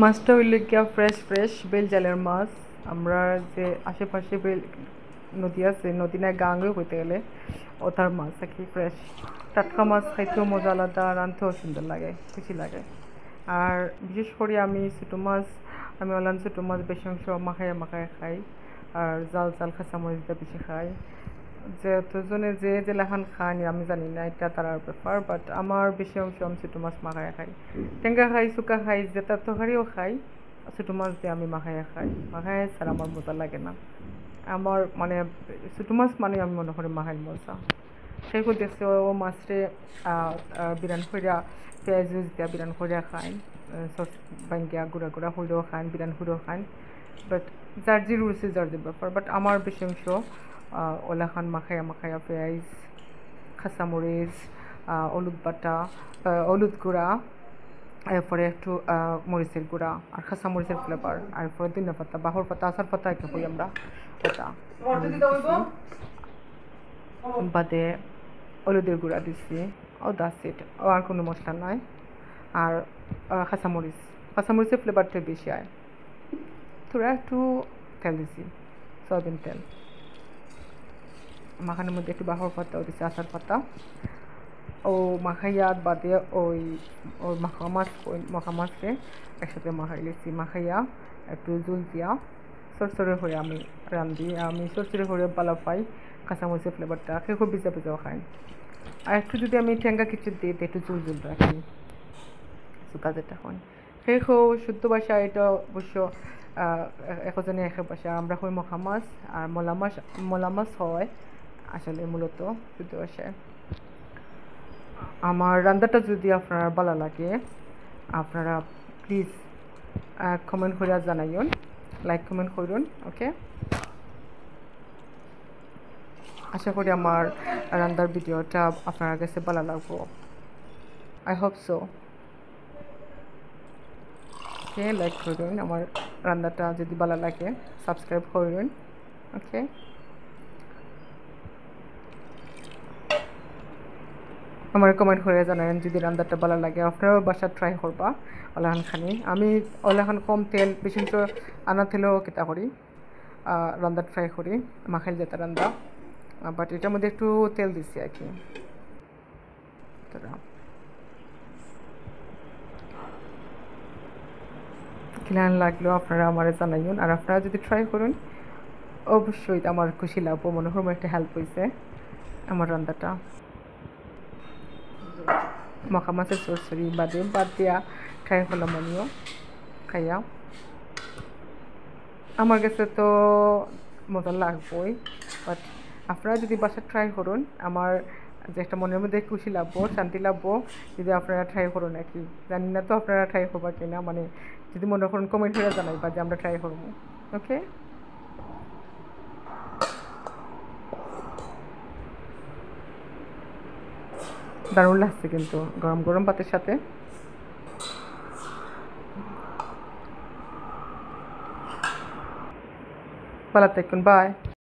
মাছটা হইলে গিয়া ফ্রেশ ফ্রেশ বেল জালের মাছ। আমরা যে আশেপাশে বেল নদী আছে, নদী না গাঙ্গেও হইতে গেলে ওটার মাছ আর কি ফ্রেশ টাটকা মাছ খাইতেও মজা আলাদা, রাঁধতেও সুন্দর লাগে, খুশি লাগে। আর বিশেষ করে আমি ছোটো মাছ, আমি অলান ছোটো মাছ বেশি অংশ মাখায় মাখায় খাই। আর জাল জাল খাঁচামরিচ দিয়ে বেশি খাই। যেজনে যে জেলাখান খায়নি আমি জানি না, এটা তার ব্যাপার, বাট আমার বেশি অংশ আমি ছোটো মাছ মাখায় খাই। টেঙ্গা খাই, শুকা খাই, যেটা তরকারিও খাই, ছোটো মাছ দিয়ে আমি মাখায় খাই। মাখায় ছাড়া আমার মজা লাগে না। আমার মানে ছোটো মাছ মানে আমি মনে করি মাখাই মজা। সেই করতেছে ও মাছরে বিরান কইরা পেঁয়াজ দিয়া বিরান কইরা খাই, সস বাঙ্গিয়া গুঁড়া গুঁড়া হইলেও খান, বিরান হইলেও খান। বাট যার যে রুচি যার যে ব্যাপার, বাট আমার বেশি অংশ ওলা খান মাখাইয়া মাখাইয়া পেঁয়াজ, কাঁচামরিচ, হলুদ বাটা, হলুদ গুঁড়া, এরপরে একটু মরিচের গুঁড়া আর কাঁচা মরিচের ফ্লেভার, আর এরপরে ধনিয়া পাতা, বাহর পাতা, আচার পাতা একটা করি আমরা, ওটা বাদে হলুদের গুঁড়া দিচ্ছি। ও দ্যাটস ইট, ও আর কোনো মশলা নাই। আর কাঁচামরিচ, কাঁচামরিচের ফ্লেভারটা বেশি হয়। থোড়া একটু তেল দিছি, সয়াবিন তেল। মাখানোর মধ্যে একটু বাহর পাতাও দিচ্ছি, আচার পাতা। ও মাখাইয়া বাদে ওই ওই মাখা মাছকে একসাথে মাখাই লিছি। মাখাইয়া একটু জল দিয়া সরসরে হয়ে আমি রান্ধি। আমি সরসরে হয়ে পালা পাই কাঁচামরিচের ফ্লেভারটা, খেয়ে খুব ভিজা ভিজাও খাই। আর একটু যদি আমি ঠেঙ্গা কিছু দিই একটু জল জল রাখি, শুকা যেটা হয় সেই শুদ্ধ ভাষা। এটা অবশ্য একজনে এক ভাষা। আমরা হই মখা মাছ, আর মলা মাছ হয় আসলে মূলত শুদ্ধ ভাষায়। আমার রান্নাটা যদি আপনার ভালো লাগে, আপনারা প্লিজ কমেন্ট করে জানাইন, লাইক কমেন্ট করুন। ওকে, আশা করি আমার রান্নার ভিডিওটা আপনার কাছে ভালো লাগবো। I hope so. Okay, like করুন আমার রান্নাটা যদি ভালো লাগে, সাবস্ক্রাইব করুন। ওকে, আমার কমেন্ট করে জানাবেন যদি রান্নাটা ভালো লাগে। আপনারাও বাসা ট্রাই করবা ওলাহান খানি। আমি ওলাহান কম তেল বেশি আনা তেলেও কেটা করি রান্না ট্রাই করি, মাখাইল যেটা রান্না। বাট এটার মধ্যে একটু তেল দিচ্ছি আর কি। কেমন লাগলো আপনারা আমার জানাইন। আর আপনারা যদি ট্রাই করুন অবশ্যই আমার খুশি লাগবো, মনে হয় একটা হেল্প হয়েছে আমার রান্নাটা। মাখা মাছের চরচড়ি বাদে বাদ দিয়া ট্রাই করলাম আমিও খাইয়া। আমার কাছে তো মজা লাগবই, বাট আপনারা যদি বাসা ট্রাই করুন, আমার যে একটা মনের মধ্যে খুশি লাগবো, শান্তি লাগবো যদি আপনারা ট্রাই করুন আর কি। জানি না তো আপনারা ট্রাই করবা কিনা, মানে যদি মনে করুন কমেন্ট করে জানাইবা যে আমরা ট্রাই করবো। ওকে, দারুণ লাগছে কিন্তু গরম গরম ভাতের সাথে। ভালো থাকুন, বাই।